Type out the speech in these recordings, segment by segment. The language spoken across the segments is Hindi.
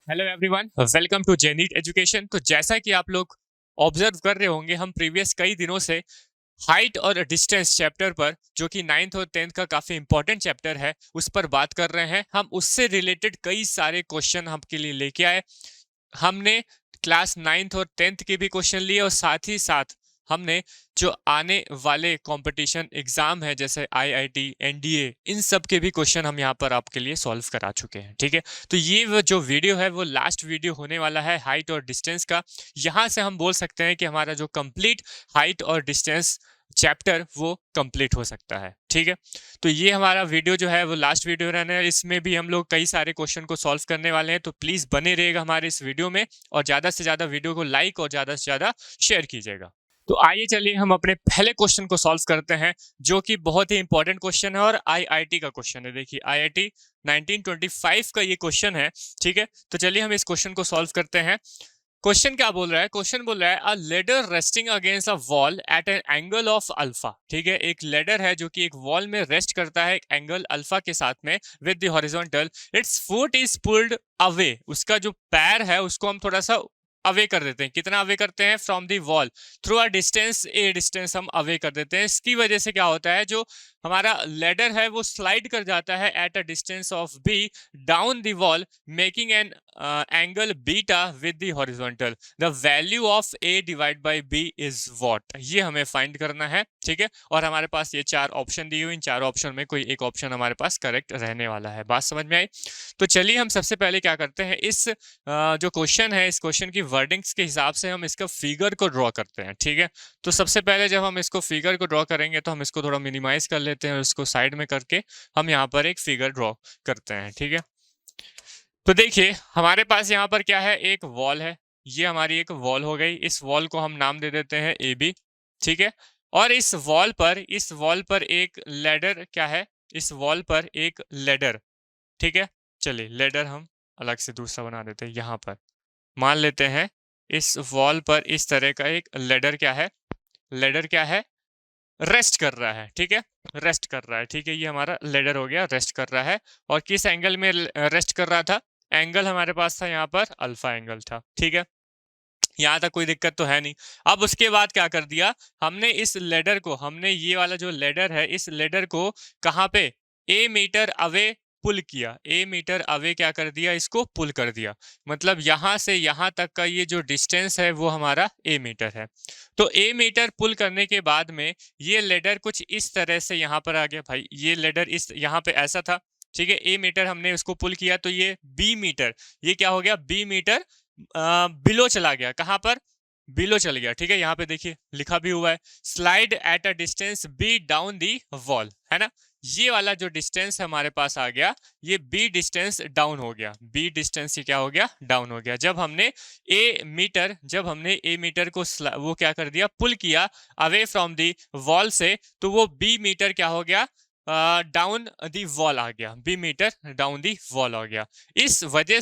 हेलो एवरीवन, वेलकम टू जेनीट एजुकेशन। तो जैसा कि आप लोग ऑब्जर्व कर रहे होंगे, हम प्रीवियस कई दिनों से हाइट और डिस्टेंस चैप्टर पर, जो कि 9th और 10th का काफी इंपॉर्टेंट चैप्टर है, उस पर बात कर रहे हैं। हम उससे रिलेटेड कई सारे क्वेश्चन आपके लिए लेके आए। हमने क्लास 9th और 10th के भी क्वेश्चन लिए और साथ ही साथ हमने जो आने वाले कंपटीशन एग्जाम है जैसे आईआईटी, एनडीए, इन सब के भी क्वेश्चन हम यहाँ पर आपके लिए सॉल्व करा चुके हैं। ठीक है, तो ये जो वीडियो है वो लास्ट वीडियो होने वाला है हाइट और डिस्टेंस का। यहाँ से हम बोल सकते हैं कि हमारा जो कंप्लीट हाइट और डिस्टेंस चैप्टर वो कंप्लीट हो सकता है। ठीक है, तो ये हमारा वीडियो जो है वो लास्ट वीडियो रहना है। इसमें भी हम लोग कई सारे क्वेश्चन को सॉल्व करने वाले हैं, तो प्लीज बने रहिएगा हमारे इस वीडियो में और ज्यादा से ज्यादा वीडियो को लाइक और ज्यादा से ज्यादा शेयर कीजिएगा। तो आइए चलिए हम अपने पहले क्वेश्चन को सॉल्व करते हैं, जो कि बहुत ही इंपॉर्टेंट क्वेश्चन है और आईआईटी का क्वेश्चन है। देखिए, आईआईटी 1925 का ये क्वेश्चन है। ठीक है, तो चलिए हम इस क्वेश्चन को सॉल्व करते हैं। क्वेश्चन क्या बोल रहा है? क्वेश्चन बोल रहा है अ ladder resting against a wall at an angle of alpha. ठीक है, एक लेडर है जो कि एक वॉल में रेस्ट करता है एक एंगल अल्फा के साथ में with the horizontal. It's foot is pulled away. उसका जो पैर है उसको हम थोड़ा सा अवे कर देते हैं। कितना अवे करते हैं? From the wall through a distance, A distance हम अवे कर देते हैं। इसकी वजह से क्या होता है, जो हमारा लेडर है वो स्लाइड कर जाता है at a distance of b down the wall, making an angle beta with the horizontal. The value of a divide by b is what? ये हमें फाइंड करना है। ठीक है, और हमारे पास ये चार ऑप्शन दिए हुए, इन चारों ऑप्शन में कोई एक ऑप्शन हमारे पास करेक्ट रहने वाला है। बात समझ में आई? तो चलिए हम सबसे पहले क्या करते हैं, इस जो क्वेश्चन है, इस क्वेश्चन की वर्डिंग्स के हिसाब से हम इसका फिगर को ड्रॉ करते हैं। ठीक है, तो सबसे पहले जब हम इसको फिगर को ड्रॉ करेंगे तो हम इसको थोड़ा मिनिमाइज कर लेते हैं और इसको साइड में करके हम यहाँ पर एक फिगर ड्रॉ करते हैं। ठीक है, तो देखिए हमारे पास यहाँ पर क्या है, एक वॉल है। ये हमारी एक वॉल हो गई। इस वॉल को हम नाम दे देते हैं ए बी। ठीक है, और इस वॉल पर एक लेडर क्या है, इस वॉल पर एक लेडर। ठीक है, चलिए लेडर हम अलग से दूसरा बना देते हैं। यहाँ पर मान लेते हैं इस वॉल पर इस तरह का एक लेडर क्या है, लेडर क्या है, रेस्ट कर रहा है। ठीक है, रेस्ट कर रहा है। ठीक है, ये हमारा लेडर हो गया, रेस्ट कर रहा है। और किस एंगल में रेस्ट कर रहा था? एंगल हमारे पास था यहाँ पर अल्फा एंगल था। ठीक है, यहाँ तक कोई दिक्कत तो है नहीं। अब उसके बाद क्या कर दिया हमने, इस लेडर को, हमने ये वाला जो लेडर है इस लेडर को कहाँ पे, ए मीटर अवे पुल किया। ए मीटर अवे क्या कर दिया, इसको पुल कर दिया। मतलब यहां से यहां तक का ये जो डिस्टेंस है वो हमारा ए मीटर है। तो ए मीटर पुल करने के बाद में ये लेडर कुछ इस तरह से यहाँ पर आ गया। भाई ये लेडर इस यहाँ पे ऐसा था। ठीक है, ए मीटर हमने उसको पुल किया तो ये बी मीटर, ये क्या हो गया, बी मीटर बिलो चला गया। कहां पर? बिलो चल गया। ठीक है, यहाँ पे देखिए लिखा भी हुआ है slide eight a distance be down the wall, है ना। ये वाला जो डिस्टेंस हमारे पास आ गया, ये बी डिस्टेंस डाउन हो गया। बी डिस्टेंस ये क्या हो गया, डाउन हो गया। जब हमने ए मीटर को वो क्या कर दिया, पुल किया अवे फ्रॉम दी वॉल से, तो वो बी मीटर क्या हो गया, डाउन दी वॉल आ गया। B metre down the wall आ गया। इस वजह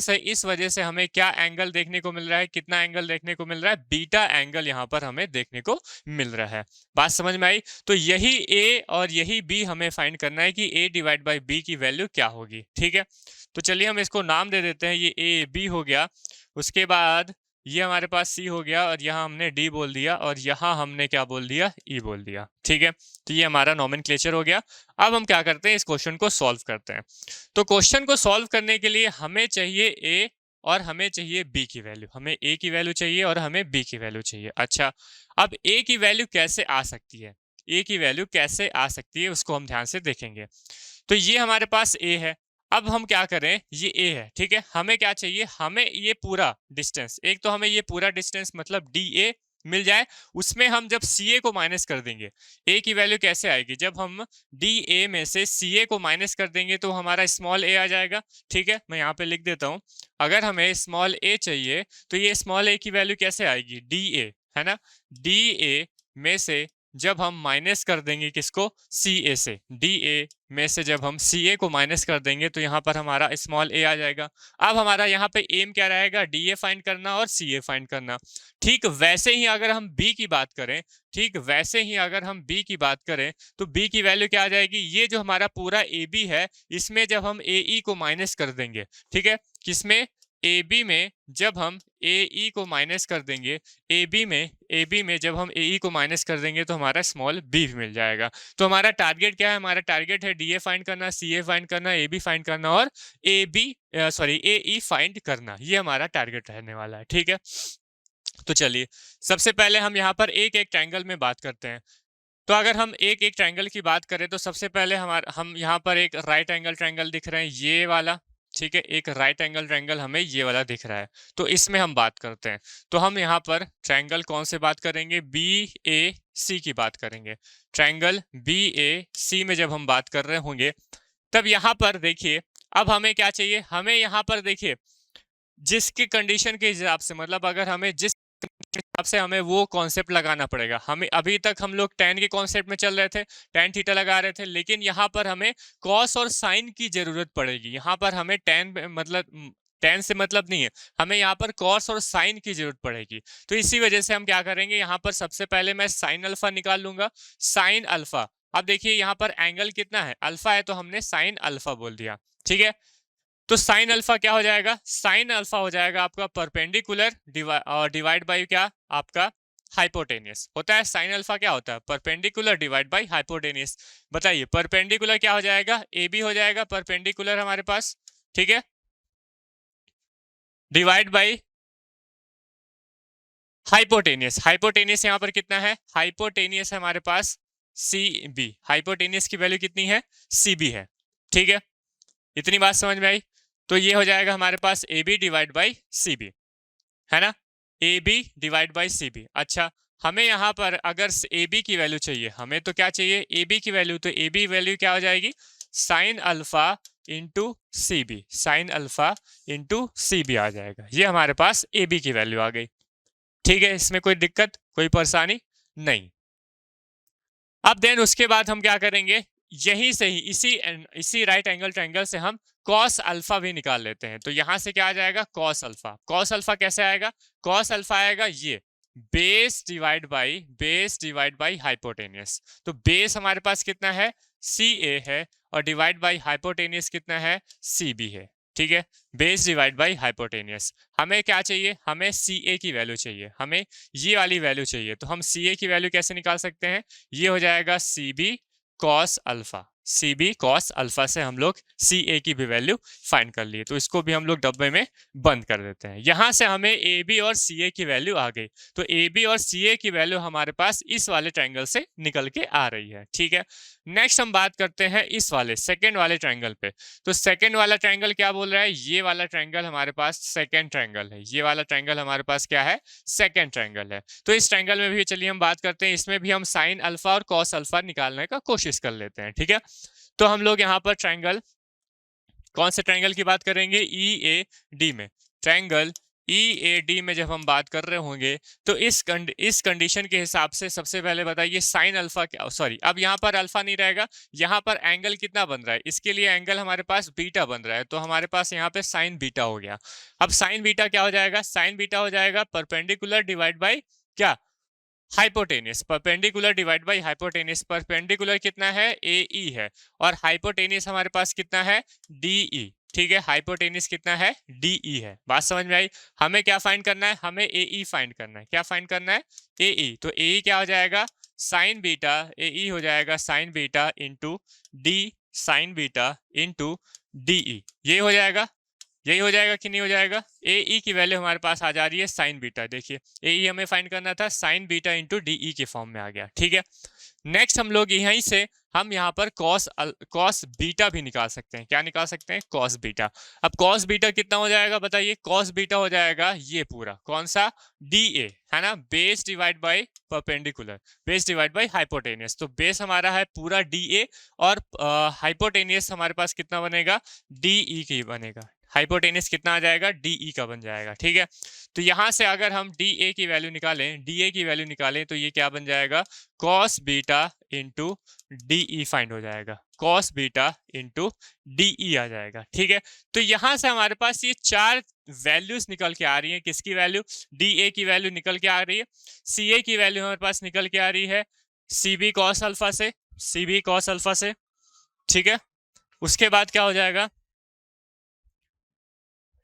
से हमें क्या एंगल देखने को मिल रहा है, कितना एंगल देखने को मिल रहा है, बीटा एंगल यहाँ पर हमें देखने को मिल रहा है। बात समझ में आई? तो यही ए और यही बी हमें फाइंड करना है कि ए डिवाइड बाई बी की वैल्यू क्या होगी। ठीक है, तो चलिए हम इसको नाम दे देते हैं, ये ए बी हो गया। उसके बाद ये हमारे पास सी हो गया और यहाँ हमने डी बोल दिया और यहाँ हमने क्या बोल दिया, ई बोल दिया। ठीक है, तो ये हमारा नॉमेनक्लेचर हो गया। अब हम क्या करते हैं, इस क्वेश्चन को सॉल्व करते हैं। तो क्वेश्चन को सॉल्व करने के लिए हमें चाहिए ए और हमें चाहिए बी की वैल्यू। हमें ए की वैल्यू चाहिए और हमें बी की वैल्यू चाहिए। अच्छा, अब ए की वैल्यू कैसे आ सकती है, ए की वैल्यू कैसे आ सकती है उसको हम ध्यान से देखेंगे। तो ये हमारे पास ए है। अब हम क्या करें, ये ए है। ठीक है, हमें क्या चाहिए, हमें ये पूरा डिस्टेंस, एक तो हमें ये पूरा डिस्टेंस मतलब डी ए मिल जाए। उसमें हम जब सी ए को माइनस कर देंगे, ए की वैल्यू कैसे आएगी, जब हम डी ए में से सी ए को माइनस कर देंगे तो हमारा स्मॉल ए आ जाएगा। ठीक है, मैं यहाँ पे लिख देता हूँ, अगर हमें स्मॉल ए चाहिए तो ये स्मॉल ए की वैल्यू कैसे आएगी, डी ए, है ना। डी ए में से जब हम माइनस कर देंगे किसको, सी ए से, डी ए में से जब हम सी ए को माइनस कर देंगे तो यहाँ पर हमारा स्मॉल ए आ जाएगा। अब हमारा यहाँ पे एम क्या रहेगा, डी ए फाइंड करना और सी ए फाइंड करना। ठीक वैसे ही अगर हम बी की बात करें, तो बी की वैल्यू क्या आ जाएगी, ये जो हमारा पूरा ए बी है इसमें जब हम ए ई को माइनस कर देंगे, ठीक है, किसमें, ए बी में जब हम ए ई को माइनस कर देंगे, ए बी में जब हम ए ई को माइनस कर देंगे तो हमारा स्मॉल बी मिल जाएगा। तो हमारा टारगेट क्या है? हमारा टारगेट है डी ए फाइंड करना, सी ए फाइंड करना, ए बी फाइंड करना और ए ई फाइंड करना। ये हमारा टारगेट रहने वाला है, ठीक है। तो चलिए सबसे पहले हम यहाँ पर एक एक ट्रायंगल में बात करते हैं। तो अगर हम एक एक ट्रायंगल की बात करें तो सबसे पहले हम यहाँ पर एक राइट एंगल ट्रायंगल दिख रहे हैं, ये वाला, ठीक है। एक राइट एंगल ट्रायंगल हमें ये वाला दिख रहा है, तो इसमें हम बात करते हैं। तो हम यहाँ पर ट्रायंगल कौन से बात करेंगे? बी ए सी की बात करेंगे। ट्रायंगल बी ए सी में जब हम बात कर रहे होंगे तब यहाँ पर देखिए, अब हमें क्या चाहिए? हमें यहाँ पर देखिए जिसकी कंडीशन के हिसाब से, मतलब अगर हमें जिस हिसाब से हमें वो कॉन्सेप्ट लगाना पड़ेगा। हमें अभी तक हम लोग tan के कॉन्सेप्ट में चल रहे थे, tan थीटा लगा रहे थे, लेकिन यहाँ पर हमें cos और sin की जरूरत पड़ेगी। यहाँ पर हमें tan से मतलब नहीं है, हमें यहाँ पर cos और sin की जरूरत पड़ेगी। तो इसी वजह से हम क्या करेंगे, यहाँ पर सबसे पहले मैं sin अल्फा निकाल लूंगा। sin अल्फा, अब देखिए यहाँ पर एंगल कितना है? अल्फा है, तो हमने sin अल्फा बोल दिया, ठीक है। तो साइन अल्फा क्या हो जाएगा? साइन अल्फा हो जाएगा आपका परपेंडिकुलर डिवाइड बाय क्या? आपका हाइपोटेनियस होता है। साइन अल्फा क्या होता है? Perpendicular divide by hypotenuse. बताइए परपेंडिकुलर क्या हो जाएगा? ए बी हो जाएगा परपेंडिकुलर हमारे पास, ठीक है, डिवाइड बाय हाइपोटेनियस। हाइपोटेनियस यहाँ पर कितना है? हाइपोटेनियस है हमारे पास सी बी। हाइपोटेनियस की वैल्यू कितनी है? सी बी है, ठीक है। इतनी बात समझ में आई? तो ये हो जाएगा हमारे पास A B divide by C B, है ना, A B divide by C B. अच्छा, हमें यहाँ पर अगर ए बी की वैल्यू चाहिए, हमें तो क्या चाहिए? ए बी की वैल्यू। तो ए बी वैल्यू क्या हो जाएगी? Sine alpha into C B, sine alpha into C B आ जाएगा। ये हमारे पास ए बी की वैल्यू आ गई, ठीक है। इसमें कोई दिक्कत, कोई परेशानी नहीं। अब देन उसके बाद हम क्या करेंगे, यहीं से ही इसी राइट एंगल ट्रायंगल से हम cos अल्फा भी निकाल लेते हैं। तो यहां से क्या आ जाएगा? cos alpha. cos अल्फा कैसे आएगा? cos अल्फा आएगा ये बेस डिवाइड बाई हाइपोटेनियस। तो बेस हमारे पास कितना है? सी ए है, और डिवाइड बाई हाइपोटेनियस कितना है? सी बी है, ठीक है। Base divide by hypotenuse. हमें क्या चाहिए? हमें सी ए की वैल्यू चाहिए, हमें ये वाली वैल्यू चाहिए। तो हम सी ए की वैल्यू कैसे निकाल सकते हैं? ये हो जाएगा C B cos alpha. C B cos alpha से हम लोग सी ए की भी वैल्यू फाइंड कर लिए। तो इसको भी हम लोग डब्बे में बंद कर देते हैं। यहां से हमें ए बी और सी ए की वैल्यू आ गई। तो ए बी और सी ए की वैल्यू हमारे पास इस वाले ट्रायंगल से निकल के आ रही है, ठीक है। नेक्स्ट हम बात करते हैं इस वाले सेकेंड वाले ट्रायंगल पे। तो सेकेंड वाला ट्रायंगल क्या बोल रहा है? ये वाला ट्रायंगल हमारे पास सेकेंड ट्रायंगल है। ये वाला ट्रायंगल हमारे पास क्या है? सेकेंड ट्रायंगल है। तो इस ट्रायंगल में भी चलिए हम बात करते हैं, इसमें भी हम साइन अल्फा और कॉस अल्फा निकालने का कोशिश कर लेते हैं, ठीक है। तो हम लोग यहाँ पर ट्रायंगल, कौन से ट्रायंगल की बात करेंगे? ई ए डी में। ट्रायंगल ई ए डी में जब हम बात कर रहे होंगे तो इस कंडीशन के हिसाब से सबसे पहले बताइए साइन अल्फा क्या, सॉरी अब यहाँ पर अल्फा नहीं रहेगा, यहाँ पर एंगल कितना बन रहा है? इसके लिए एंगल हमारे पास बीटा बन रहा है, तो हमारे पास यहाँ पे साइन बीटा हो गया। अब साइन बीटा क्या हो जाएगा? साइन बीटा हो जाएगा परपेंडिकुलर डिवाइड बाई क्या? Hypotenuse. Perpendicular divide by hypotenuse. Perpendicular कितना है? ए ई है, और हाइपोटेनियस हमारे पास कितना है? डी ई, ठीक है। हाइपोटेनियस कितना है? डी ई है। बात समझ में आई? हमें क्या फाइंड करना है? हमें ए ई फाइंड करना है। क्या फाइंड करना है? ए ई। तो ए ई क्या हो जाएगा? साइन बीटा, ए ई हो जाएगा sign beta into D sign beta into D ई। ये हो जाएगा, यही हो जाएगा कि नहीं हो जाएगा? ए ई की वैल्यू हमारे पास आ जा रही है साइन बीटा। देखिए ए ई हमें फाइंड करना था, साइन बीटा इंटू डी ई के फॉर्म में आ गया, ठीक है। नेक्स्ट हम लोग यहीं से हम यहाँ पर कॉस बीटा भी निकाल सकते हैं। क्या निकाल सकते हैं? Cos beta. अब कॉस बीटा कितना हो जाएगा बताइए? कॉस बीटा हो जाएगा ये पूरा, कौन सा? डी ए, है ना, base divide by perpendicular, base divide by hypotenuse. तो बेस हमारा है पूरा डी ए, और हाइपोटेनियस हमारे पास कितना बनेगा? डी ई की बनेगा। हाइपोटेनियस कितना आ जाएगा? डी ई का बन जाएगा, ठीक है। तो यहां से अगर हम डी ए की वैल्यू निकालें, डी ए की वैल्यू निकालें, तो ये क्या बन जाएगा? Cos beta into D E find हो जाएगा। Cos beta into D E आ जाएगा, ठीक है। तो यहां से हमारे पास ये चार वैल्यूज निकल के आ रही है। किसकी वैल्यू? डी ए की वैल्यू निकल के आ रही है, सी ए की वैल्यू हमारे पास निकल के आ रही है सी बी कॉस अल्फा से, सी बी कॉस अल्फा से, ठीक है। उसके बाद क्या हो जाएगा?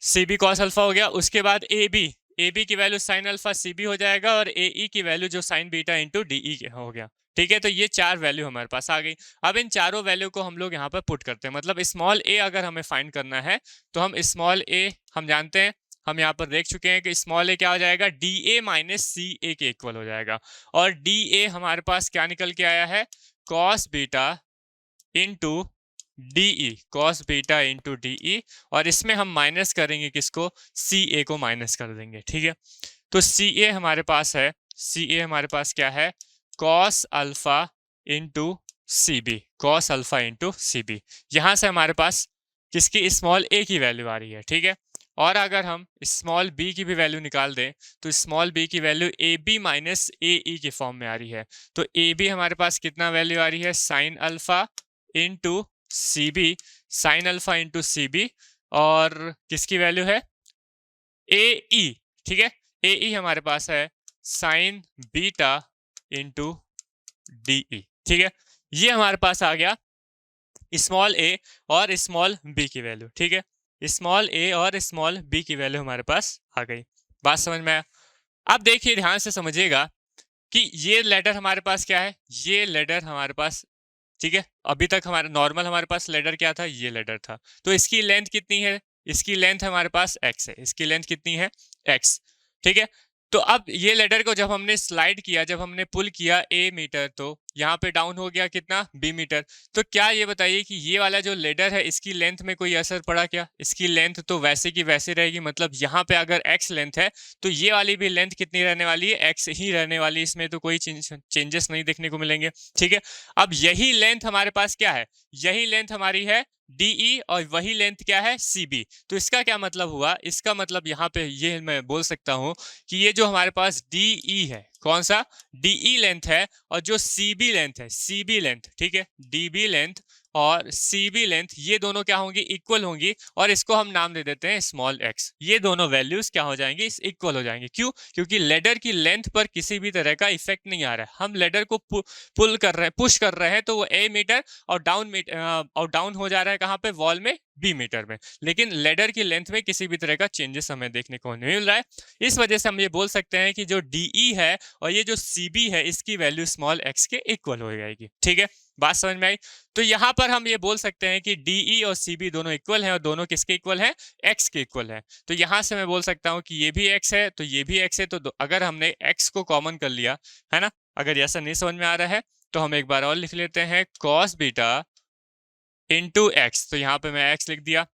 सी बी कॉस अल्फा हो गया। उसके बाद ए बी की value sine alpha C B हो जाएगा, और ए ई की वैल्यू जो sine beta into D E हो गया। ठीक है, तो ये चार वैल्यू हमारे पास आ गई। अब इन चारों वैल्यू को हम लोग यहाँ पर पुट करते हैं, मतलब स्मॉल ए अगर हमें फाइंड करना है तो हम स्मॉल ए हम जानते हैं, हम यहाँ पर देख चुके हैं कि स्मॉल ए क्या हो जाएगा, डी ए माइनस सी ए के इक्वल हो जाएगा। और डी ए हमारे पास क्या निकल के आया है, cos beta into D cos beta into D, और इसमें हम माइनस करेंगे किसको, सी ए को माइनस कर देंगे। ठीक है, तो सी ए हमारे पास है, सी ए हमारे पास क्या है, cos alpha into C B, cos alpha into C B. यहां से हमारे पास किसकी, स्मॉल ए की वैल्यू आ रही है। ठीक है, और अगर हम स्मॉल बी की भी वैल्यू निकाल दें तो स्मॉल बी की वैल्यू ए बी माइनस ए ई के फॉर्म में आ रही है। तो ए बी हमारे पास कितना वैल्यू आ रही है, sine alpha into C B, sine alpha into C B, और किसकी वैल्यू है, ए ई। ठीक है, ए ई हमारे पास है साइन बीटा इंटू डी ई। ठीक है, ये हमारे पास आ गया स्मॉल ए और स्मॉल बी की वैल्यू। ठीक है, स्मॉल ए और स्मॉल बी की वैल्यू हमारे पास आ गई। बात समझ में आया? अब देखिए ध्यान से समझिएगा कि ये लेटर हमारे पास क्या है, ये लेटर हमारे पास, ठीक है, अभी तक हमारा नॉर्मल हमारे पास लेडर क्या था, ये लेडर था। तो इसकी लेंथ कितनी है, इसकी लेंथ हमारे पास x है, इसकी लेंथ कितनी है, x। ठीक है, तो अब ये लेडर को जब हमने स्लाइड किया, जब हमने पुल किया a मीटर, तो यहाँ पे डाउन हो गया कितना, b मीटर। तो क्या ये बताइए कि ये वाला जो लेडर है इसकी लेंथ में कोई असर पड़ा क्या, इसकी लेंथ तो वैसे की वैसे रहेगी। मतलब यहाँ पे अगर x लेंथ है तो ये वाली भी लेंथ कितनी रहने वाली है, x ही रहने वाली, इसमें तो कोई चेंजेस नहीं देखने को मिलेंगे। ठीक है, अब यही लेंथ हमारे पास क्या है, यही लेंथ हमारी है DE, और वही लेंथ क्या है, CB। तो इसका क्या मतलब हुआ, इसका मतलब यहाँ पे ये मैं बोल सकता हूँ कि ये जो हमारे पास DE है, कौन सा, DE लेंथ है, और जो CB लेंथ है, CB लेंथ, ठीक है, DB लेंथ और CB लेंथ, ये दोनों क्या होंगी, इक्वल होंगी, और इसको हम नाम दे देते हैं स्मॉल x। ये दोनों वैल्यूज क्या हो जाएंगी, इक्वल हो जाएंगे। क्यों, क्योंकि लेडर की लेंथ पर किसी भी तरह का इफेक्ट नहीं आ रहा है। हम लेडर को पुल कर रहे हैं, पुश कर रहे हैं, तो वो a मीटर और डाउन हो जा रहा है कहाँ पे, वॉल में b मीटर में, लेकिन लेडर की लेंथ में किसी भी तरह का चेंजेस हमें देखने को नहीं मिल रहा है। इस वजह से हम ये बोल सकते हैं कि जो DE है और ये जो CB है, इसकी वैल्यू स्मॉल x के इक्वल हो जाएगी। ठीक है, बात समझ में आई? तो यहां पर हम ये बोल सकते हैं कि DE और CB दोनों इक्वल हैं, और दोनों किसके इक्वल हैं, x के इक्वल हैं। तो यहां से मैं बोल सकता हूं कि ये भी x है तो ये भी x है। तो अगर हमने x को कॉमन कर लिया है ना, अगर ऐसा नहीं समझ में आ रहा है तो हम एक बार और लिख लेते हैं, cos बीटा इंटू एक्स। तो यहाँ पे मैं x लिख दिया,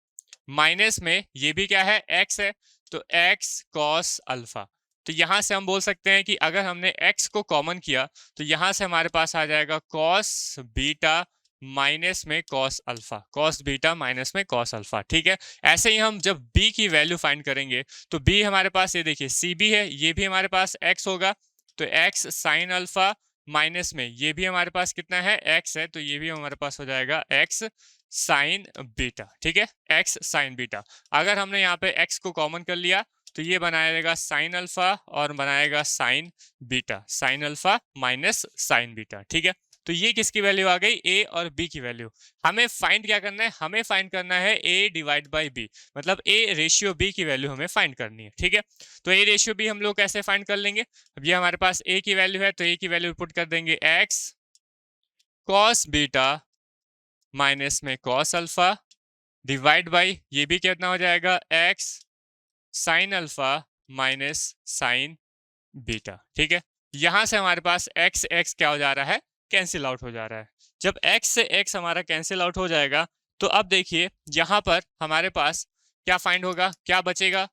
माइनस में ये भी क्या है, x है, तो x cos अल्फा। तो यहां से हम बोल सकते हैं कि अगर हमने x को कॉमन किया तो यहां से हमारे पास आ जाएगा cos बीटा माइनस में cos alpha, cos beta minus में cos अल्फा। ठीक है, ऐसे ही हम जब b की वैल्यू फाइंड करेंगे तो b हमारे पास, ये देखिए CB है, ये भी हमारे पास x होगा, तो x साइन अल्फा माइनस में ये भी हमारे पास कितना है, x है, तो ये भी हमारे पास हो जाएगा x साइन बीटा। ठीक है, x साइन बीटा। अगर हमने यहाँ पे x को कॉमन कर लिया तो ये बनाएगा साइन अल्फा और बनाएगा sign beta, sign alpha minus sine beta. ठीक है, तो ये किसकी वैल्यू आ गई, a और b की वैल्यू। हमें फाइंड क्या करना है, हमें फाइंड करना है a डिवाइड बाई b, मतलब a रेशियो b की वैल्यू हमें फाइंड करनी है। ठीक है, तो a रेशियो b हम लोग कैसे फाइंड कर लेंगे, अब ये हमारे पास a की वैल्यू है तो a की वैल्यू पुट कर देंगे x cos बीटा माइनस में cos अल्फा डिवाइड बाई ये भी कितना हो जाएगा, x sign alpha minus sine beta. ठीक है, यहां से हमारे पास x x क्या हो जा रहा है, कैंसिल आउट हो जा रहा है। जब x से x हमारा कैंसिल आउट हो जाएगा तो अब देखिए यहां पर हमारे पास क्या फाइंड होगा, क्या बचेगा,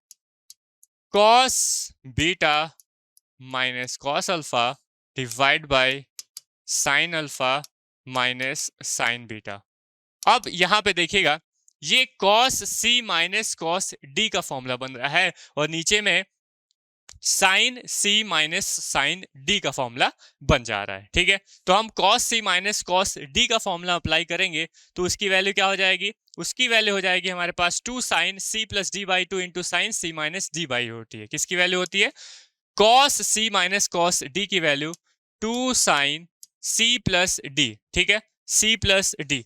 cos beta minus cos alpha divide by sine alpha minus sine beta. अब यहां पे देखिएगा ये cos C minus cos D का फॉर्मूला बन रहा है, और नीचे में sine C minus sine D का फॉर्मूला बन जा रहा है। ठीक है, तो हम cos C minus cos D का फॉर्मूला अप्लाई करेंगे तो उसकी वैल्यू क्या हो जाएगी, उसकी वैल्यू हो जाएगी हमारे पास 2 sine C plus D by 2 into sine C minus D by होती है। किसकी वैल्यू होती है, cos C minus cos D की value 2 sine C plus D। ठीक है, C plus D,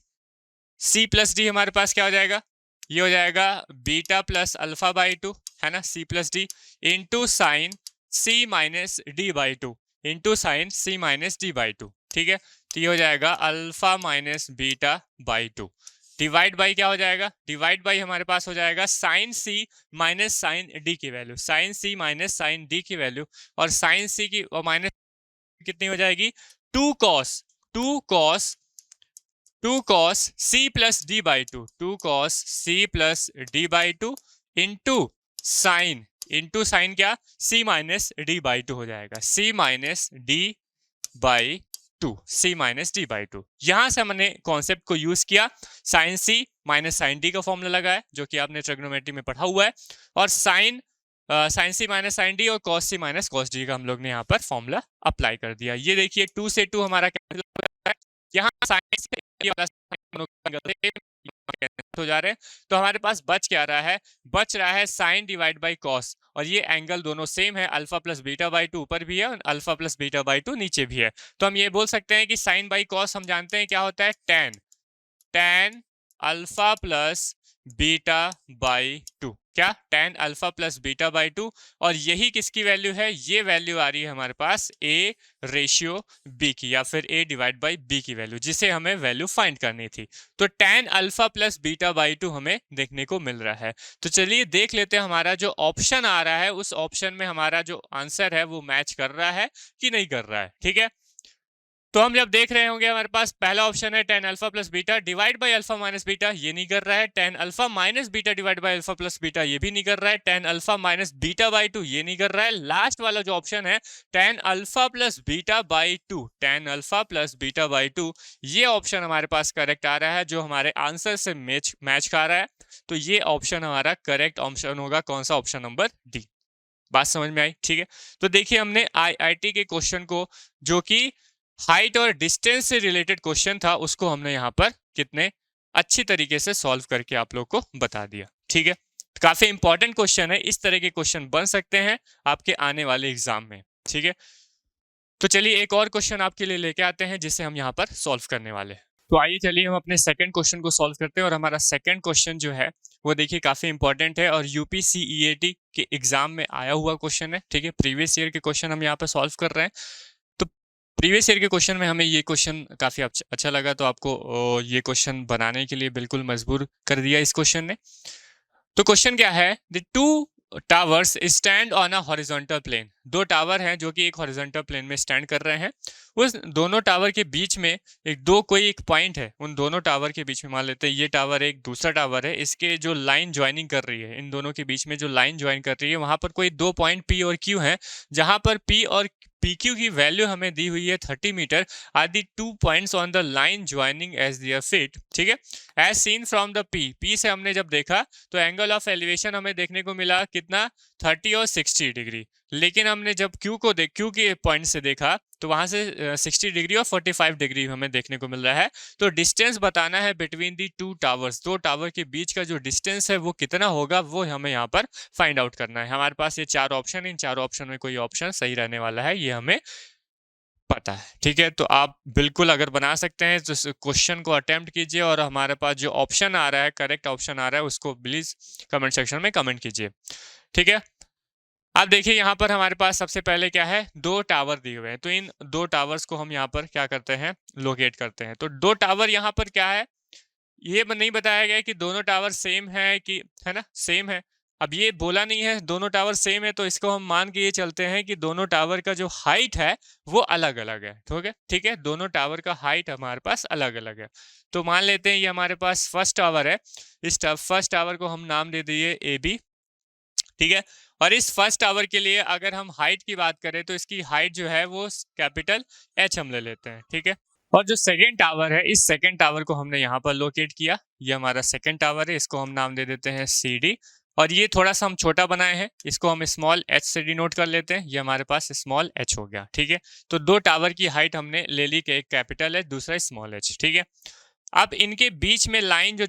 C plus D हमारे पास क्या हो जाएगा, ये हो जाएगा beta plus alpha by two, है ना, C plus D into sine C minus D by two, into sine C minus D by two. ठीक है, तो ये हो जाएगा alpha minus beta by two, divide by क्या हो जाएगा, डिवाइड बाई हमारे पास हो जाएगा sine C minus sine D की value, sine C minus sine D की वैल्यू, और साइन सी की और माइनस कितनी हो जाएगी, two cos C plus D by two, two cos C plus D by two into sine क्या, C minus D by two हो जाएगा, C minus D by two, C minus D by two. यहां से हमने कॉन्सेप्ट को यूज किया, sine C minus sine D का फॉर्मूला लगाया जो कि आपने ट्रिग्नोमेट्री में पढ़ा हुआ है, और sine C minus sine D और कॉस सी माइनस कॉस डी का हम लोग ने यहाँ पर फॉर्मूला अप्लाई कर दिया। ये देखिए 2 से 2 हमारा कैंसिल हो जाता है, यहाँ साइन से हो जा रहे हैं, तो हमारे पास बच रहा है साइन डिवाइड बाई कॉस, और ये एंगल दोनों सेम है, alpha plus beta by to ऊपर भी है और alpha plus beta by to नीचे भी है। तो हम ये बोल सकते हैं कि साइन बाई कॉस हम जानते हैं क्या होता है, tan alpha plus beta by two, क्या, tan alpha plus beta by two, और यही किसकी वैल्यू है, ये वैल्यू आ रही है हमारे पास ए रेशियो बी की, या फिर ए डिवाइड बाई बी की वैल्यू, जिसे हमें वैल्यू फाइंड करनी थी। तो ten alpha plus beta by to हमें देखने को मिल रहा है। तो चलिए देख लेते हैं हमारा जो ऑप्शन आ रहा है उस ऑप्शन में हमारा जो आंसर है वो मैच कर रहा है कि नहीं कर रहा है। ठीक है, तो हम जब देख रहे होंगे हमारे पास पहला ऑप्शन है tan alpha plus beta divide by alpha minus beta, ये नहीं कर रहा है, tan alpha minus beta divide by alpha plus beta, ये भी नहीं कर रहा है, tan alpha minus beta by to, ये नहीं कर रहा है। लास्ट वाला जो ऑप्शन है tan alpha plus beta by to, ten alpha plus beta by to, ये ऑप्शन हमारे पास करेक्ट आ रहा है, जो हमारे आंसर से मैच खा रहा है। तो ये ऑप्शन हमारा करेक्ट ऑप्शन होगा, कौन सा, ऑप्शन नंबर डी। बात समझ में आई? ठीक है, तो देखिए हमने आईआईटी के क्वेश्चन को, जो कि हाइट और डिस्टेंस से रिलेटेड क्वेश्चन था, उसको हमने यहाँ पर कितने अच्छी तरीके से सॉल्व करके आप लोग को बता दिया। ठीक है, काफी इंपॉर्टेंट क्वेश्चन है, इस तरह के क्वेश्चन बन सकते हैं आपके आने वाले एग्जाम में। ठीक है, तो चलिए एक और क्वेश्चन आपके लिए लेके आते हैं जिसे हम यहाँ पर सॉल्व करने वाले हैं। तो आइए चलिए हम अपने सेकंड क्वेश्चन को सॉल्व करते हैं, और हमारा सेकंड क्वेश्चन जो है वो देखिए काफी इंपॉर्टेंट है और यूपी सीईएटी के एग्जाम में आया हुआ क्वेश्चन है। ठीक है, प्रीवियस ईयर के क्वेश्चन हम यहाँ पर सॉल्व कर रहे हैं। तो प्रीवियस ईयर के क्वेश्चन में हमें ये क्वेश्चन काफी अच्छा लगा, तो आपको ये क्वेश्चन बनाने के लिए बिल्कुल मजबूर कर दिया इस क्वेश्चन ने। तो क्वेश्चन क्या है, the two towers stand on a horizontal plane, दो टावर हैं जो कि एक हॉरिजॉन्टल प्लेन में स्टैंड कर रहे हैं। उस दोनों टावर के बीच में कोई एक पॉइंट है, उन दोनों टावर के बीच में मान लेते हैं ये टावर एक दूसरा टावर है, इसके जो लाइन ज्वाइनिंग कर रही है, इन दोनों के बीच में जो लाइन ज्वाइन कर रही है, वहां पर कोई दो पॉइंट पी और क्यू है, जहां पर पी और PQ की वैल्यू हमें दी हुई है 30 metre, are the 2 points on the line joining as their feet. ठीक है, as seen from the P से हमने जब देखा तो एंगल ऑफ एलिवेशन हमें देखने को मिला कितना, 30 और 60 डिग्री, लेकिन हमने जब Q के पॉइंट से देखा तो वहां से 60 डिग्री और 45 डिग्री हमें देखने को मिल रहा है। तो डिस्टेंस बताना है बिटवीन दी टू टावर्स, दो टावर के बीच का जो डिस्टेंस है वो कितना होगा, वो हमें यहाँ पर फाइंड आउट करना है। हमारे पास ये चार ऑप्शन, इन चारों ऑप्शन में कोई ऑप्शन सही रहने वाला है, ये हमें पता है। ठीक है, तो आप बिल्कुल अगर बना सकते हैं तो क्वेश्चन को अटेम्प्ट कीजिए, और हमारे पास जो ऑप्शन आ रहा है, करेक्ट ऑप्शन आ रहा है, उसको प्लीज कमेंट सेक्शन में कमेंट कीजिए। ठीक है, अब देखिए यहाँ पर हमारे पास सबसे पहले क्या है, दो टावर दिए हुए हैं, तो इन दो टावर्स को हम यहाँ पर क्या करते हैं, लोकेट करते हैं। तो दो टावर यहाँ पर क्या है, ये नहीं बताया गया कि दोनों टावर सेम है कि, है ना, सेम है। अब ये बोला नहीं है दोनों टावर सेम है, तो इसको हम मान के ये चलते हैं कि दोनों टावर का जो हाइट है वो अलग अलग है। ठीक है, दोनों टावर का हाइट हमारे पास अलग अलग है। तो मान लेते हैं ये हमारे पास फर्स्ट टावर है, इस फर्स्ट टावर को हम नाम दे दिए AB। ठीक है, और इस फर्स्ट टावर के लिए अगर हम हाइट की बात करें तो इसकी हाइट जो है वो कैपिटल H हम ले लेते हैं। ठीक है, और जो सेकेंड टावर है, इस सेकेंड टावर को हमने यहाँ पर लोकेट किया, ये हमारा सेकेंड टावर है, इसको हम नाम दे देते हैं CD, और ये थोड़ा सा हम छोटा बनाए हैं, इसको हम स्मॉल h से डिनोट कर लेते हैं, ये हमारे पास स्मॉल h हो गया। ठीक है, तो दो टावर की हाइट हमने ले ली कि एक कैपिटल H दूसरा स्मॉल h। ठीक है, अब इनके बीच में लाइन जो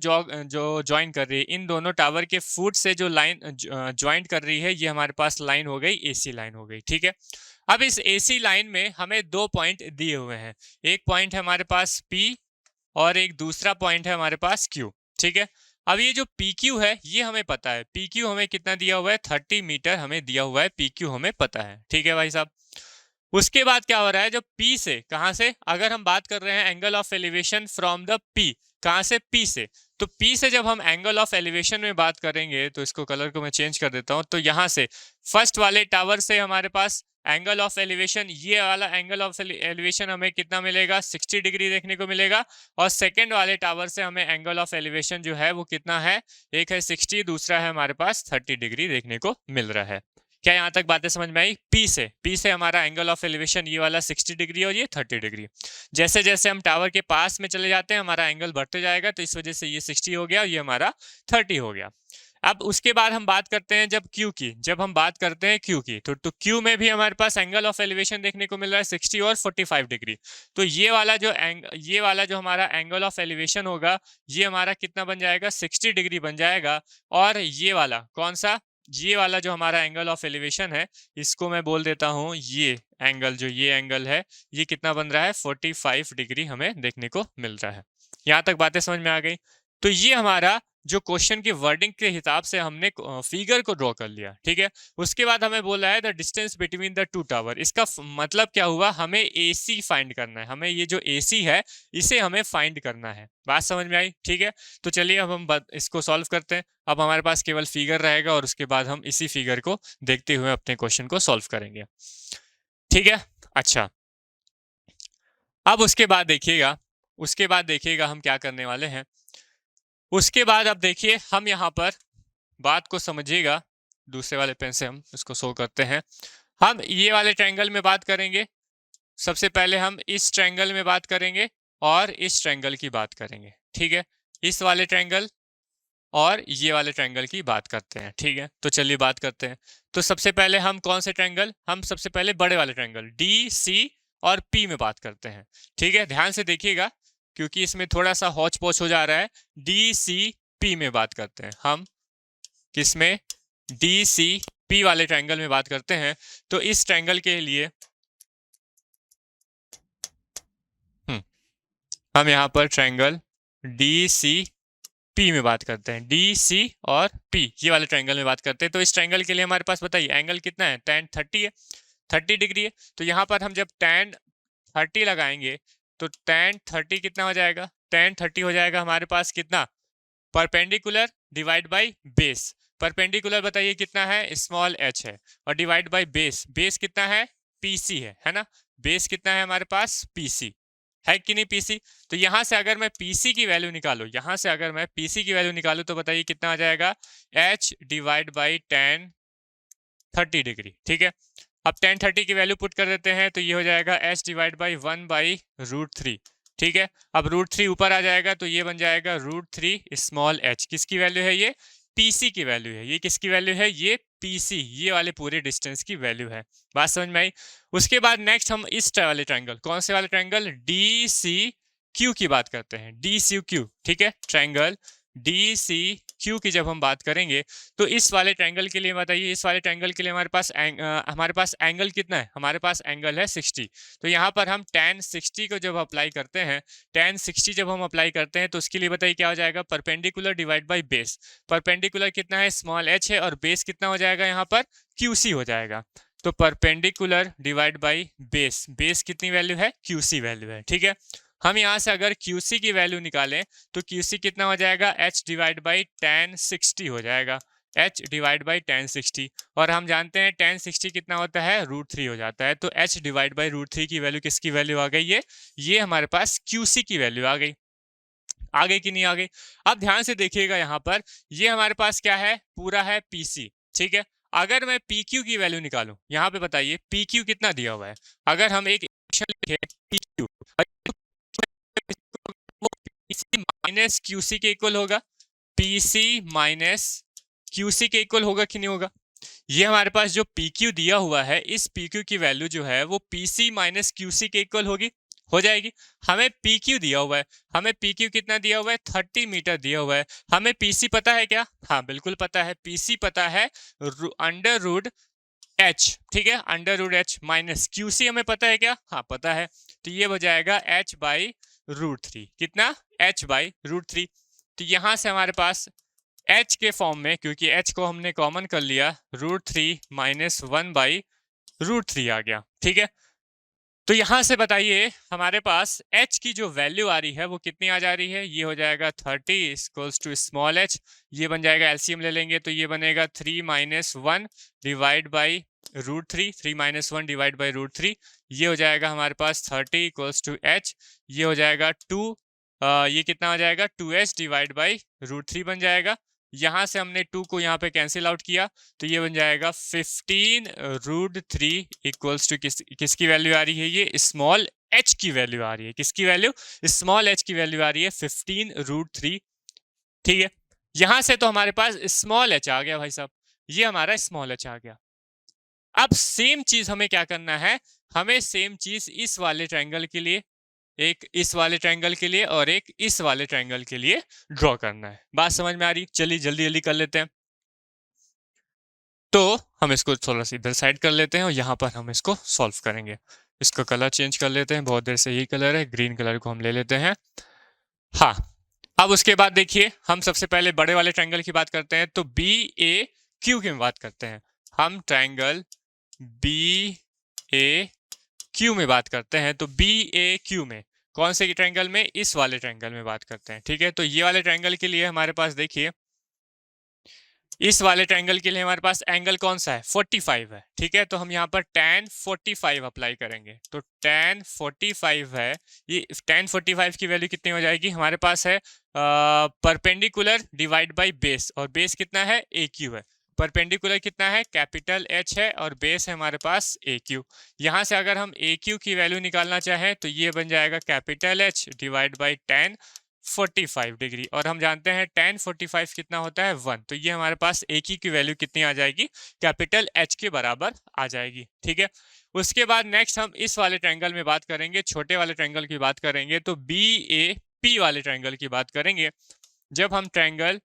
ज्वाइन कर रही है, इन दोनों टावर के फुट से जो लाइन ज्वाइन कर रही है, ये हमारे पास लाइन हो गई, AC लाइन हो गई। ठीक है, अब इस AC लाइन में हमें दो पॉइंट दिए हुए हैं, एक पॉइंट है हमारे पास P और एक दूसरा पॉइंट है हमारे पास Q। ठीक है, अब ये जो PQ है ये हमें पता है, PQ हमें कितना दिया हुआ है, 30 मीटर हमें दिया हुआ है, PQ हमें पता है, ठीक है भाई साहब। उसके बाद क्या हो रहा है, जब P से, कहां से, अगर हम बात कर रहे हैं angle of elevation from the P, कहां से, P से, तो P से जब हम एंगल ऑफ एलिवेशन में बात करेंगे, तो इसको कलर को मैं चेंज कर देता हूं, तो यहां से फर्स्ट वाले टावर से हमारे पास एंगल ऑफ एलिवेशन, ये वाला एंगल ऑफ एलिवेशन हमें कितना मिलेगा, 60 डिग्री देखने को मिलेगा, और सेकंड वाले टावर से हमें एंगल ऑफ एलिवेशन जो है वो कितना है, एक है 60, दूसरा है हमारे पास 30 डिग्री देखने को मिल रहा है। क्या यहाँ तक बातें समझ में आई? P से हमारा एंगल ऑफ एलिवेशन ये वाला 60 डिग्री और ये 30 डिग्री। जैसे जैसे हम टावर के पास में चले जाते हैं हमारा एंगल बढ़ते जाएगा, तो इस वजह से ये 60 हो गया और ये हमारा 30 हो गया। अब उसके बाद हम बात करते हैं जब Q की, जब हम बात करते हैं Q की, तो Q में भी हमारे पास एंगल ऑफ एलिवेशन देखने को मिल रहा है 60 और 45 डिग्री। तो ये वाला जो हमारा एंगल ऑफ एलिवेशन होगा, ये हमारा कितना बन जाएगा, 60 डिग्री बन जाएगा। और ये वाला कौन सा, ये वाला जो हमारा एंगल ऑफ एलिवेशन है, इसको मैं बोल देता हूं, ये एंगल, जो ये एंगल है, ये कितना बन रहा है, 45 डिग्री हमें देखने को मिल रहा है। यहां तक बातें समझ में आ गई? तो ये हमारा जो क्वेश्चन की वर्डिंग के हिसाब से हमने फिगर को ड्रॉ कर लिया, ठीक है। उसके बाद हमें बोला है the distance between the two tower. इसका मतलब क्या हुआ, हमें AC फाइंड करना है, हमें ये जो AC है इसे हमें फाइंड करना है। बात समझ में आई? ठीक है, तो चलिए अब हम इसको सॉल्व करते हैं। अब हमारे पास केवल फिगर रहेगा और उसके बाद हम इसी फिगर को देखते हुए अपने क्वेश्चन को सॉल्व करेंगे, ठीक है। अच्छा, अब उसके बाद देखिएगा हम क्या करने वाले हैं। उसके बाद अब देखिए, हम यहाँ पर बात को समझिएगा, दूसरे वाले पेन से हम इसको शो करते हैं। हम ये वाले ट्रायंगल में बात करेंगे, सबसे पहले हम इस ट्रायंगल में बात करेंगे और इस ट्रायंगल की बात करेंगे, ठीक है। इस वाले ट्रायंगल और ये वाले ट्रायंगल की बात करते हैं, ठीक है। तो चलिए बात करते हैं। तो सबसे पहले हम कौन से ट्रायंगल, हम सबसे पहले बड़े वाले ट्रायंगल DC और P में बात करते हैं, ठीक है। ध्यान से देखिएगा क्योंकि इसमें थोड़ा सा हौच पौच हो जा रहा है। DCP में बात करते हैं हम, किसमें, DCP वाले ट्रायंगल में बात करते हैं। तो इस ट्रायंगल के लिए हम यहाँ पर ट्रायंगल DCP में बात करते हैं, DC और P ये वाले ट्रायंगल में बात करते हैं। तो इस ट्रायंगल के लिए हमारे पास बताइए एंगल कितना है, tan 30 है, 30 डिग्री है। तो यहाँ पर हम जब tan 30 लगाएंगे तो tan 30 कितना हो जाएगा, tan 30 हो जाएगा हमारे पास कितना, perpendicular divide by base. Perpendicular बताइए कितना है, स्मॉल h है, और डिवाइड बाई बेस, बेस कितना है, PC है ना। बेस कितना है हमारे पास, PC है कि नहीं, PC। तो यहां से अगर मैं PC की वैल्यू निकालूं, यहां से अगर मैं PC की वैल्यू निकालूं तो बताइए कितना आ जाएगा, h divide by tan 30 degree, ठीक है। अब tan 30 की वैल्यू पुट कर देते हैं तो ये हो जाएगा h डिवाइड बाई 1/√3, ठीक है। अब √3 ऊपर आ जाएगा तो ये बन जाएगा √3 स्मॉल h। किसकी वैल्यू है, ये PC की वैल्यू है। ये किसकी वैल्यू है, ये PC, ये वाले पूरे डिस्टेंस की वैल्यू है। बात समझ में आई? उसके बाद नेक्स्ट हम इस वाले ट्रायंगल, कौन से वाले ट्रायंगल, DCQ की बात करते हैं, DCQ, ठीक है। ट्रायंगल DCQ की जब हम बात करेंगे तो इस वाले ट्रायंगल के लिए बताइए, इस वाले ट्रायंगल के लिए हमारे पास एंगल कितना है, हमारे पास एंगल है 60। तो यहाँ पर हम tan 60 को जब अप्लाई करते हैं, tan 60 जब हम अप्लाई करते हैं तो उसके लिए बताइए क्या हो जाएगा, perpendicular divide by base. Perpendicular कितना है, स्मॉल h है, और बेस कितना हो जाएगा यहाँ पर, QC हो जाएगा। तो perpendicular divide by base, base कितनी वैल्यू है, QC वैल्यू है, ठीक है। हम यहाँ से अगर QC की वैल्यू निकालें तो QC कितना हो जाएगा, h डिवाइड बाई tan 60 हो जाएगा, h डिवाइड बाई tan 60। और हम जानते हैं tan 60 कितना होता है, √3 हो जाता है। तो h डिवाइड बाई √3 की वैल्यू किसकी वैल्यू आ गई, ये हमारे पास QC की वैल्यू आ गई। आगे कि नहीं आ गई? अब ध्यान से देखिएगा, यहाँ पर ये हमारे पास क्या है, पूरा है PC, ठीक है। अगर मैं PQ की वैल्यू निकालूं, यहाँ पे बताइए PQ कितना दिया हुआ है। अगर हम एक इक्वेशन लिखें PQ, PC माइनस QC के इक्वल होगा, PC माइनस QC के इक्वल होगा कि नहीं होगा। ये हमारे पास जो PQ दिया हुआ है, इस PQ की वैल्यू जो है वो PC माइनस QC के इक्वल होगी, हो जाएगी। हमें PQ दिया हुआ है, हमें PQ कितना दिया हुआ है, 30 मीटर दिया हुआ है। हमें PC पता है क्या, हाँ बिल्कुल पता है, PC पता है √h, ठीक है, √h माइनस QC हमें पता है क्या, हाँ पता है। तो ये हो जाएगा h बाई √3, कितना, h बाई √3। तो यहाँ से हमारे पास h के फॉर्म में, क्योंकि h को हमने कॉमन कर लिया, √3 माइनस 1/√3 आ गया। ठीक है, तो यहां से बताइए हमारे पास h की जो वैल्यू आ रही है वो कितनी आ जा रही है। ये हो जाएगा 30 इक्वल्स टू स्मॉल h, ये बन जाएगा, एलसीएम ले लेंगे तो ये बनेगा 3 minus 1 divide by √3, 3 minus 1 divide by √3, ये हो जाएगा हमारे पास 30 इक्वल्स टू h, ये हो जाएगा 2, ये कितना हो जाएगा 2h डिवाइड बाई √3 बन जाएगा। यहाँ से हमने 2 को यहाँ पे कैंसिल आउट किया तो ये बन जाएगा 15√3 इक्वल्स टू किसकी वैल्यू आ रही है, ये स्मॉल h की वैल्यू आ रही है। किसकी वैल्यू, स्मॉल h की वैल्यू आ रही है 15√3। ठीक है, यहां से तो हमारे पास स्मॉल h आ गया भाई साहब, ये हमारा स्मॉल h आ गया। अब सेम चीज हमें क्या करना है, हमें सेम चीज इस वाले ट्रायंगल के लिए, एक इस वाले ट्रायंगल के लिए और एक इस वाले ट्रायंगल के लिए ड्रॉ करना है। बात समझ में आ रही, चलिए जल्दी जल्दी कर लेते हैं। तो हम इसको थोड़ा सा इधर साइड कर लेते हैं और यहाँ पर हम इसको सॉल्व करेंगे। इसका कलर चेंज कर लेते हैं, बहुत देर से यही कलर है, ग्रीन कलर को हम ले लेते हैं। हाँ, अब उसके बाद देखिए हम सबसे पहले बड़े वाले ट्रायंगल की बात करते हैं, तो BAQ की बात करते हैं। हम ट्रायंगल BAQ में बात करते हैं, तो BAQ में कौन से ट्रायंगल में, इस वाले ट्रायंगल में बात करते हैं। ठीक है, तो ये वाले ट्रायंगल के लिए हमारे पास देखिए, इस वाले ट्रायंगल के लिए हमारे पास एंगल कौन सा है, 45 है। ठीक है, तो हम यहाँ पर tan 45 अप्लाई करेंगे, तो tan 45 है, ये tan 45 की वैल्यू कितनी हो जाएगी, हमारे पास है परपेंडिकुलर डिवाइड बाय बेस, और बेस कितना है, AQ है। परपेंडिकुलर कितना है, कैपिटल H है, और बेस है हमारे पास AQ। यहाँ से अगर हम AQ की वैल्यू निकालना चाहें तो ये बन जाएगा capital H divide by tan 45 degree, और हम जानते हैं tan 45 कितना होता है, 1, तो ये हमारे पास AQ की वैल्यू कितनी आ जाएगी, कैपिटल H के बराबर आ जाएगी। ठीक है, उसके बाद नेक्स्ट हम इस वाले ट्रायंगल में बात करेंगे, छोटे वाले ट्रायंगल की बात करेंगे, तो BAP वाले ट्रायंगल की बात करेंगे। जब हम ट्रायंगल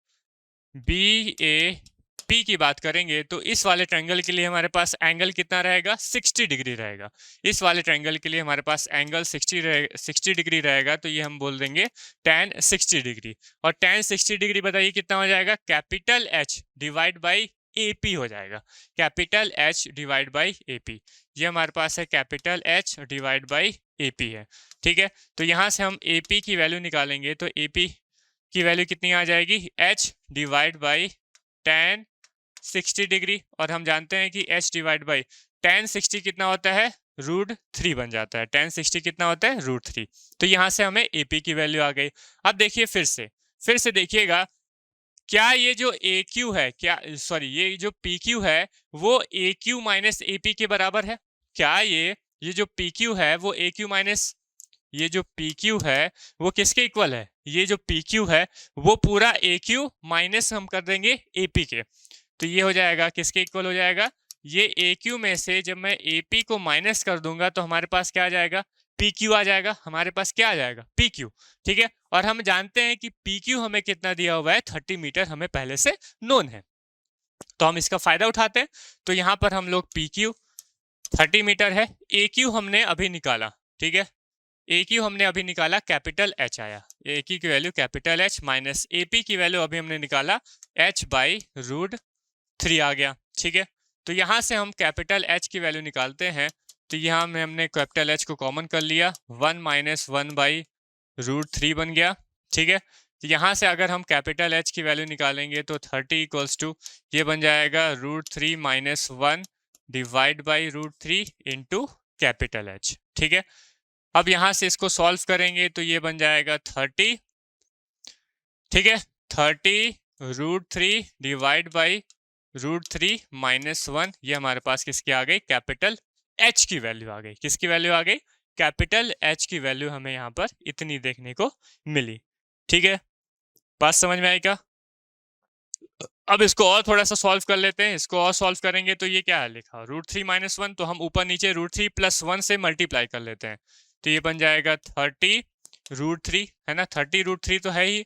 BAP की बात करेंगे तो इस वाले ट्रायंगल के लिए हमारे पास एंगल कितना रहेगा, 60 डिग्री रहेगा। इस वाले ट्रायंगल के लिए हमारे पास एंगल 60 डिग्री रहेगा, तो ये हम बोल देंगे tan 60 डिग्री, और tan 60 डिग्री बताइए कितना हो जाएगा, capital H divide by AP हो जाएगा, capital H divide by AP, ये हमारे पास है capital H divide by AP है। ठीक है, तो यहाँ से हम AP की वैल्यू निकालेंगे, तो AP की वैल्यू कितनी आ जाएगी, H divide by tan 60 degree, और हम जानते हैं कि H डिवाइड बाई tan 60 कितना होता है, √3 बन जाता है। tan 60 कितना होता है, √3, तो यहाँ से हमें AP की वैल्यू आ गई। अब देखिए फिर से देखिएगा, क्या ये जो AQ है, क्या सॉरी ये जो PQ है वो AQ माइनस AP के बराबर है, क्या ये जो PQ है वो AQ माइनस, ये जो PQ है वो किसके इक्वल है, ये जो PQ है वो पूरा AQ माइनस हम कर देंगे AP के, तो ये हो जाएगा किसके इक्वल हो जाएगा, ये AQ में से जब मैं AP को माइनस कर दूंगा तो हमारे पास क्या आ जाएगा, PQ आ जाएगा, हमारे पास क्या आ जाएगा, PQ। ठीक है, और हम जानते हैं कि PQ हमें कितना दिया हुआ है, 30 मीटर हमें पहले से नोन है, तो हम इसका फायदा उठाते हैं। तो यहाँ पर हम लोग PQ 30 मीटर है, AQ हमने अभी निकाला। ठीक है, AQ हमने अभी निकाला, कैपिटल H आया, AQ की value capital H minus AP की वैल्यू अभी हमने निकाला H बाई √3 आ गया। ठीक है, तो यहाँ से हम कैपिटल H की वैल्यू निकालते हैं, तो यहाँ में हमने कैपिटल H को कॉमन कर लिया, 1 माइनस 1 बाई √3 बन गया। ठीक है, तो यहाँ से अगर हम कैपिटल H की वैल्यू निकालेंगे तो 30 इक्वल्स टू ये बन जाएगा √3 minus 1 divide by √3 into capital H। ठीक है, अब यहाँ से इसको सॉल्व करेंगे तो ये बन जाएगा 30। ठीक है, 30 √3 डिवाइड बाई √3 माइनस 1, ये हमारे पास किसकी आ गई, कैपिटल H की वैल्यू आ गई। किसकी वैल्यू आ गई, कैपिटल H की वैल्यू हमें यहाँ पर इतनी देखने को मिली। ठीक है, बात समझ में आई क्या। अब इसको और थोड़ा सा सॉल्व कर लेते हैं, इसको और सॉल्व करेंगे तो ये क्या है लिखा, √3 माइनस 1, तो हम ऊपर नीचे √3 प्लस 1 से मल्टीप्लाई कर लेते हैं, तो ये बन जाएगा 30 √3 है ना, 30 √3 तो है ही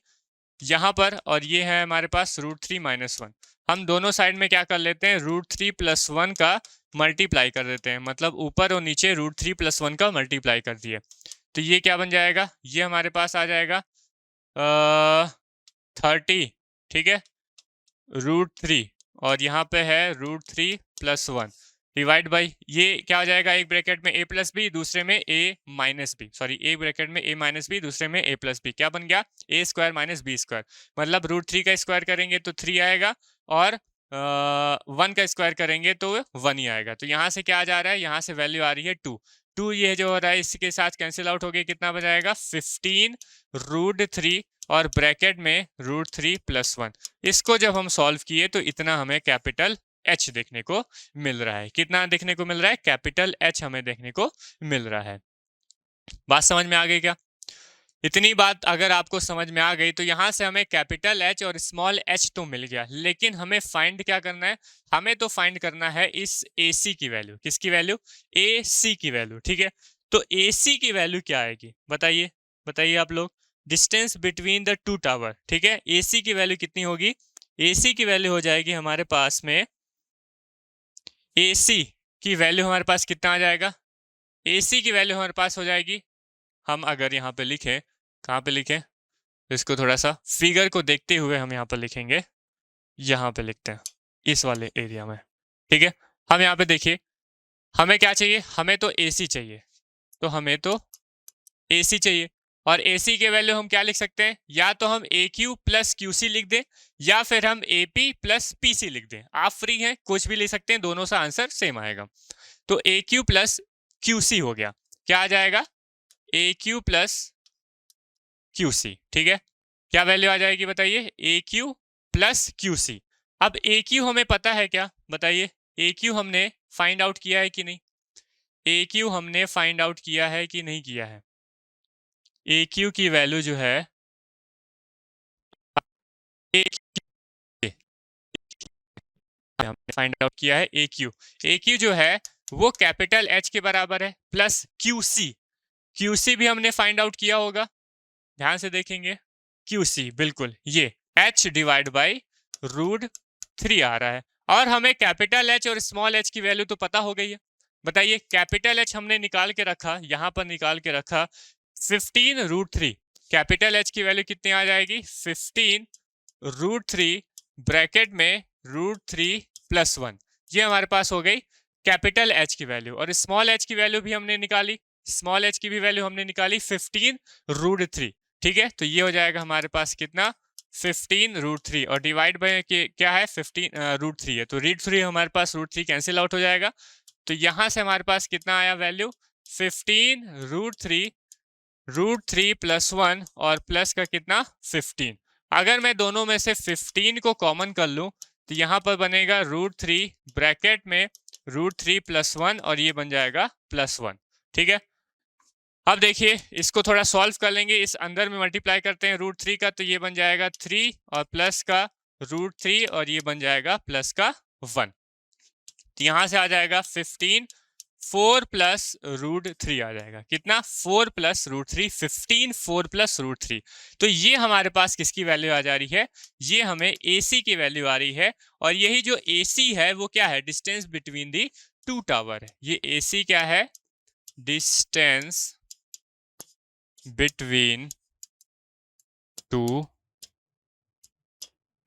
यहाँ पर, और ये है हमारे पास √3 माइनस 1। हम दोनों साइड में क्या कर लेते हैं, √3 प्लस 1 का मल्टीप्लाई कर देते हैं, मतलब ऊपर और नीचे √3 प्लस 1 का मल्टीप्लाई कर दिए, तो ये क्या बन जाएगा, ये हमारे पास आ जाएगा 30, ठीक है, √3 और यहाँ पे है √3 + 1 डिवाइड बाई, ये क्या हो जाएगा, एक ब्रैकेट में a प्लस बी, दूसरे में a माइनस बी, सॉरी एक ब्रैकेट में a माइनस बी, दूसरे में a प्लस बी, क्या बन गया, a square minus b square, मतलब √3 का स्क्वायर करेंगे तो 3 आएगा और 1 का स्क्वायर करेंगे तो 1 ही आएगा। तो यहाँ से क्या आ जा रहा है, यहाँ से वैल्यू आ रही है 2 ये जो हो रहा है इसके साथ कैंसिल आउट हो गया, कितना बचाएगा 15 √3 और ब्रैकेट में √3 + 1। इसको जब हम सॉल्व किए तो इतना हमें कैपिटल H देखने को मिल रहा है। कितना देखने को मिल रहा है, कैपिटल H हमें देखने को मिल रहा है। बात समझ में आ गई क्या? इतनी बात अगर आपको समझ में आ गई तो यहां से हमें कैपिटल H और स्मॉल h तो मिल गया, लेकिन हमें फाइंड क्या करना है, हमें तो फाइंड करना है इस AC की वैल्यू। किसकी वैल्यू, AC की वैल्यू, ठीक है। तो AC की वैल्यू क्या आएगी, बताइए बताइए आप लोग, distance between the two tower, ठीक है। AC की वैल्यू कितनी होगी, AC की वैल्यू हो जाएगी हमारे पास में, AC की वैल्यू हमारे पास कितना आ जाएगा, AC की वैल्यू हमारे पास हो जाएगी, हम अगर यहाँ पे लिखें, कहाँ पे लिखें, तो इसको थोड़ा सा फिगर को देखते हुए हम यहाँ पर लिखेंगे, यहाँ पे लिखते हैं इस वाले एरिया में, ठीक है। हम यहाँ पे देखिए, हमें क्या चाहिए, हमें तो AC चाहिए, तो हमें तो AC चाहिए, और AC के वैल्यू हम क्या लिख सकते हैं, या तो हम AQ + QC लिख दें या फिर हम AP + PC लिख दें, आप फ्री हैं, कुछ भी लिख सकते हैं, दोनों सा आंसर सेम आएगा। तो AQ + QC हो गया, क्या आ जाएगा, AQ + QC, ठीक है। क्या वैल्यू आ जाएगी बताइए, AQ + QC। अब AQ हमें पता है क्या, बताइए, AQ हमने फाइंड आउट किया है कि नहीं, AQ हमने फाइंड आउट किया है कि नहीं किया है। AQ की वैल्यू जो है, हमने फाइंड आउट किया है AQ जो है वो कैपिटल H के बराबर है, प्लस QC भी हमने फाइंड आउट किया होगा, ध्यान से देखेंगे, QC बिल्कुल ये H डिवाइड बाई √3 आ रहा है, और हमें कैपिटल H और स्मॉल h की वैल्यू तो पता हो गई है। बताइए, कैपिटल H हमने निकाल के रखा, यहां पर निकाल के रखा 15 √3, कैपिटल H की वैल्यू कितनी आ जाएगी, 15 √3 ब्रैकेट में √3 + 1, ये हमारे पास हो गई कैपिटल H की वैल्यू, और स्मॉल h की वैल्यू भी हमने निकाली, स्मॉल h की भी वैल्यू हमने निकाली 15 √3, ठीक है। तो ये हो जाएगा हमारे पास कितना, 15 √3, और डिवाइड बाय क्या है, 15 √3 है, तो √3 हमारे पास √3 कैंसिल आउट हो जाएगा, तो यहां से हमारे पास कितना आया वैल्यू, 15 √3 + 1 और प्लस का कितना 15। अगर मैं दोनों में से 15 को कॉमन कर लूं तो यहां पर बनेगा √3 ब्रैकेट में √3 + 1 और ये बन जाएगा +1, ठीक है। अब देखिए, इसको थोड़ा सॉल्व कर लेंगे, इस अंदर में मल्टीप्लाई करते हैं √3 का, तो ये बन जाएगा 3 और प्लस का √3 और ये बन जाएगा प्लस का 1, तो यहां से आ जाएगा 15 4 + √3 आ जाएगा, कितना 4 + √3, 15 4 + √3। तो ये हमारे पास किसकी वैल्यू आ जा रही है, ये हमें AC की वैल्यू आ रही है, और यही जो AC है वो क्या है, distance between the two tower है। ये AC क्या है, डिस्टेंस बिटवीन टू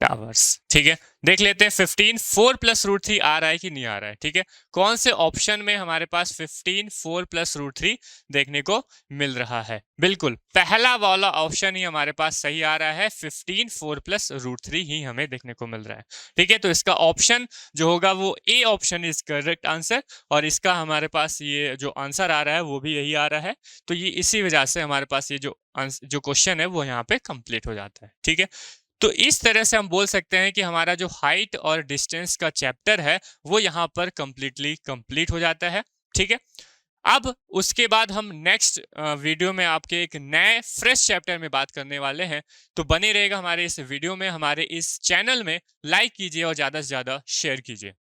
टावर्स, ठीक है। देख लेते हैं 15 4 + √3 आ रहा है कि नहीं आ रहा है, ठीक है। कौन से ऑप्शन में हमारे पास 15 4 + √3 देखने को मिल रहा है, बिल्कुल पहला वाला ऑप्शन ही हमारे पास सही आ रहा है, 15 4 + √3 ही हमें देखने को मिल रहा है, ठीक है। तो इसका ऑप्शन जो होगा वो A option is correct answer, और इसका हमारे पास ये जो आंसर आ रहा है वो भी यही आ रहा है, तो ये इसी वजह से हमारे पास ये जो क्वेश्चन है वो यहाँ पे कंप्लीट हो जाता है, ठीक है। तो इस तरह से हम बोल सकते हैं कि हमारा जो हाइट और डिस्टेंस का चैप्टर है वो यहाँ पर कंप्लीटली कंप्लीट हो जाता है, ठीक है। अब उसके बाद हम नेक्स्ट वीडियो में आपके एक नए फ्रेश चैप्टर में बात करने वाले हैं, तो बने रहेगा हमारे इस वीडियो में, हमारे इस चैनल में लाइक कीजिए और ज़्यादा से ज़्यादा शेयर कीजिए।